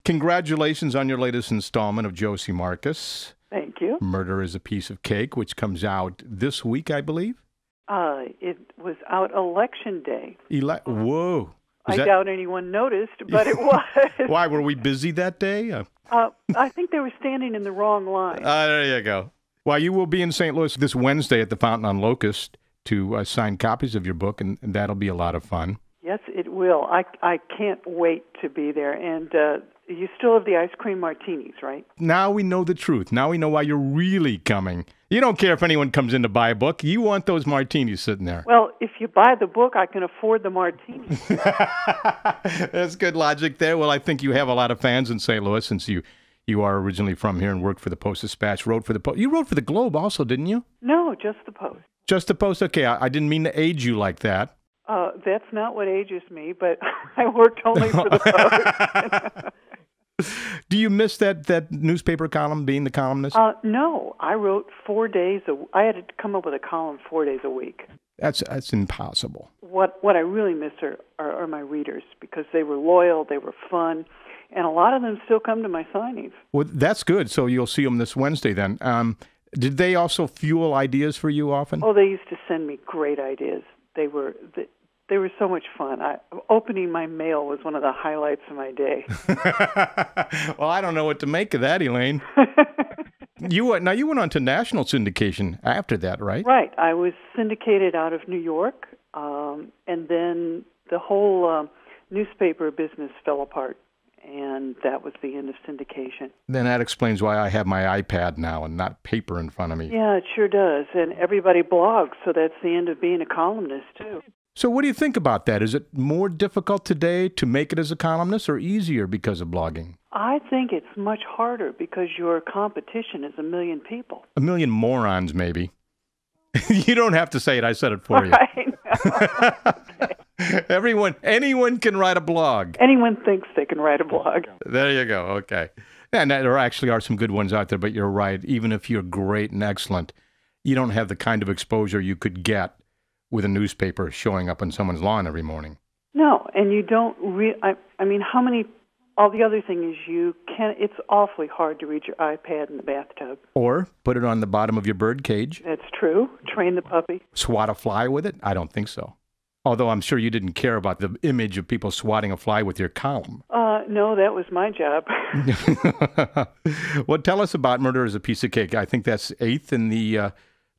Congratulations on your latest installment of Josie Marcus. Thank you. Murder is a Piece of Cake, which comes out this week, I believe. It was out Election Day. Whoa. I doubt anyone noticed, but it was. Why, were we busy that day? I think they were standing in the wrong line. There you go. Well, you will be in St. Louis this Wednesday at the Fountain on Locust to sign copies of your book, and that'll be a lot of fun. Yes, it will. I can't wait to be there. And you still have the ice cream martinis, right? Now we know the truth. Now we know why you're really coming. You don't care if anyone comes in to buy a book. You want those martinis sitting there. Well, if you buy the book, I can afford the martinis. That's good logic there. Well, I think you have a lot of fans in St. Louis since you are originally from here and worked for the Post-Dispatch, wrote for the Post. You wrote for the Globe also, didn't you? No, just the Post. Just the Post? Okay, I didn't mean to age you like that. That's not what ages me, but I worked only for the Post. Do you miss that newspaper column, being the columnist? No, I wrote 4 days. I had to come up with a column 4 days a week. That's impossible. What I really miss are my readers, because they were loyal, they were fun, and a lot of them still come to my signings. Well, that's good. So you'll see them this Wednesday then. Did they also fuel ideas for you often? Oh, they used to send me great ideas. They were so much fun. Opening my mail was one of the highlights of my day. Well, I don't know what to make of that, Elaine. You went on to national syndication after that, right? Right. I was syndicated out of New York, and then the whole newspaper business fell apart, and that was the end of syndication. Then that explains why I have my iPad now and not paper in front of me. Yeah, it sure does. And everybody blogs, so that's the end of being a columnist, too. So what do you think about that? Is it more difficult today to make it as a columnist or easier because of blogging? I think it's much harder because your competition is 1 million people. 1 million morons, maybe. You don't have to say it. I said it for you. Okay. Anyone can write a blog. Anyone thinks they can write a blog. There you go. Okay. And there actually are some good ones out there, but you're right. Even if you're great and excellent, you don't have the kind of exposure you could get with a newspaper showing up on someone's lawn every morning. No, and you don't I mean, all the other thing is it's awfully hard to read your iPad in the bathtub. Or put it on the bottom of your bird cage. That's true. Train the puppy. Swat a fly with it? I don't think so. Although I'm sure you didn't care about the image of people swatting a fly with your column. No, that was my job. Well, tell us about Murder is a Piece of Cake. I think that's 8th in the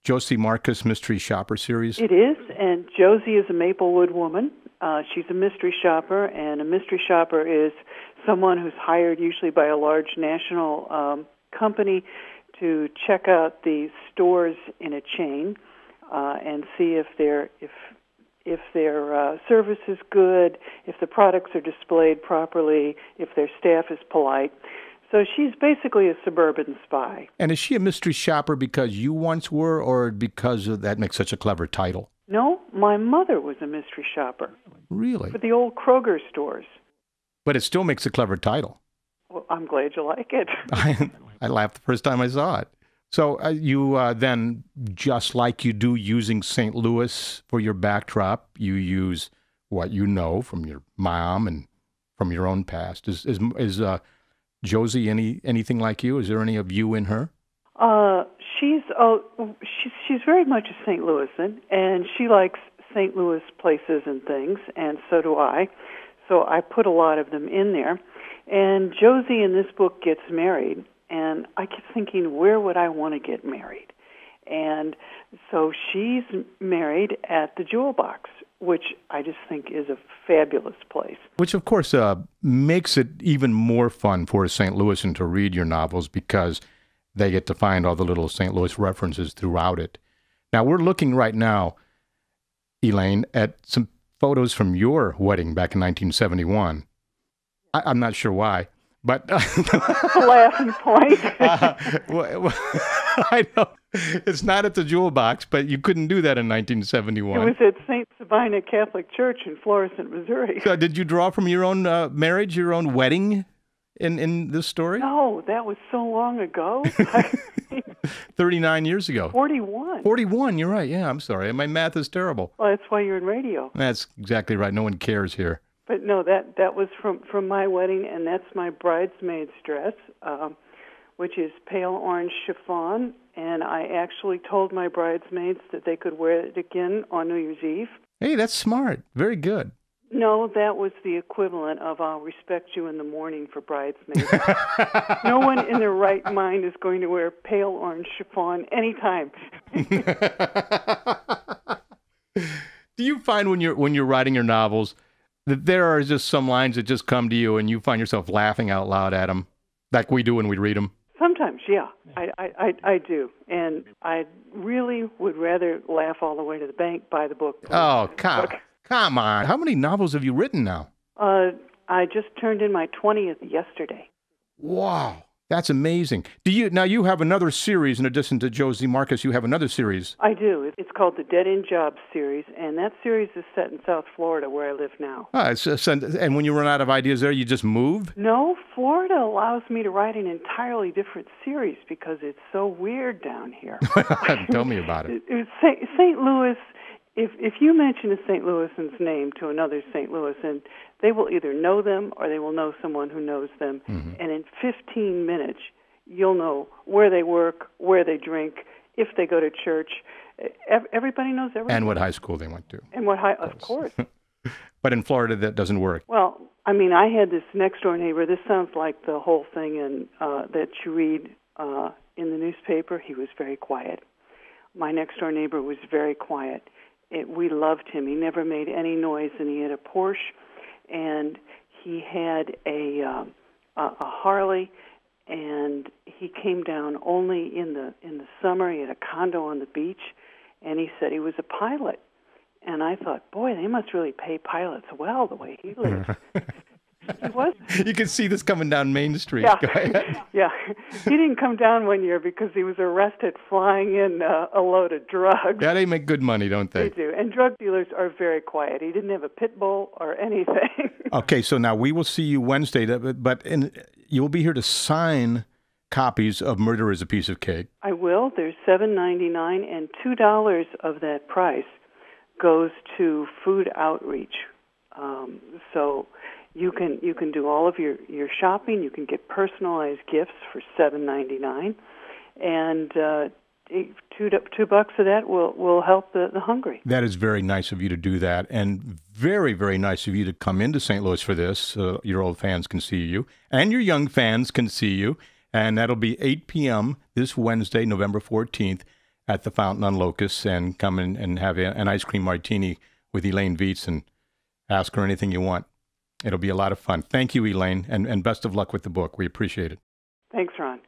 Josie Marcus Mystery Shopper series. It is, and Josie is a Maplewood woman. She's a mystery shopper, and a mystery shopper is someone who's hired usually by a large national company to check out the stores in a chain and see if their service is good, if the products are displayed properly, if their staff is polite. So she's basically a suburban spy. And is she a mystery shopper because you once were, or because that makes such a clever title? No, my mother was a mystery shopper. Really? For the old Kroger stores. But it still makes a clever title. Well, I'm glad you like it. I laughed the first time I saw it. So you then, just like you do using St. Louis for your backdrop, you use what you know from your mom and from your own past. Is Josie anything like you? Is there any of you in her? She's very much a St. Louisan, and she likes St. Louis places and things, and so do I. So I put a lot of them in there. And Josie in this book gets married, and I keep thinking, where would I want to get married? And so she's married at the Jewel Box, which I just think is a fabulous place. Which, of course, makes it even more fun for a St. Louisan to read your novels because they get to find all the little St. Louis references throughout it. Now, we're looking right now, Elaine, at some photos from your wedding back in 1971. I'm not sure why, but... A laughing point. I know. It's not at the Jewel Box, but you couldn't do that in 1971. It was at St. Sabina Catholic Church in Florissant, Missouri. So did you draw from your own marriage, your own wedding in this story? No, that was so long ago. 39 years ago. 41. 41, you're right. Yeah, I'm sorry. My math is terrible. Well, that's why you're in radio. That's exactly right. No one cares here. But no, that was from my wedding, and that's my bridesmaid's dress, which is pale orange chiffon. And I actually told my bridesmaids that they could wear it again on New Year's Eve. Hey, that's smart. Very good. No, that was the equivalent of "I'll respect you in the morning" for bridesmaids. No one in their right mind is going to wear pale orange chiffon anytime. Do you find when you're writing your novels that there are just some lines that just come to you and you find yourself laughing out loud at them, like we do when we read them? Sometimes, yeah, I do, and I really would rather laugh all the way to the bank by the book. Oh, come on! How many novels have you written now? I just turned in my 20th yesterday. Wow, that's amazing. You have another series in addition to Josie Marcus? You have another series. I do. It's called the Dead End Jobs series, and that series is set in South Florida, where I live now. And when you run out of ideas there, you just move? No, Florida allows me to write an entirely different series because it's so weird down here. Tell me about it. St. Louis. If you mention a St. Louisan's name to another St. Louisan, they will either know them or they will know someone who knows them. Mm-hmm. And in 15 minutes, you'll know where they work, where they drink, if they go to church. Everybody knows everything. And what high school they went to. And of course. But in Florida, that doesn't work. Well, I mean, I had this next-door neighbor. This sounds like the whole thing that you read in the newspaper. He was very quiet. My next-door neighbor was very quiet. We loved him. He never made any noise, and he had a Porsche, and he had a Harley, and he came down only in the summer. He had a condo on the beach, and he said he was a pilot. And I thought, boy, they must really pay pilots well the way he lives. He was. You can see this coming down Main Street. Yeah. Go ahead. Yeah. He didn't come down one year because he was arrested flying in a load of drugs. Yeah, they make good money, don't they? They do. And drug dealers are very quiet. He didn't have a pit bull or anything. Okay, so now we will see you Wednesday, but you'll be here to sign copies of Murder is a Piece of Cake. I will. There's $7.99, and $2 of that price goes to food outreach. So you can do all of your shopping. You can get personalized gifts for $7.99, and $2 of that will help the hungry. That is very nice of you to do that, and very, very nice of you to come into St. Louis for this. Your old fans can see you, and your young fans can see you, and that'll be 8 p.m. this Wednesday, November 14th, at the Fountain on Locust, and come in and have an ice cream martini with Elaine Viets and ask her anything you want. It'll be a lot of fun. Thank you, Elaine, and best of luck with the book. We appreciate it. Thanks, Ron.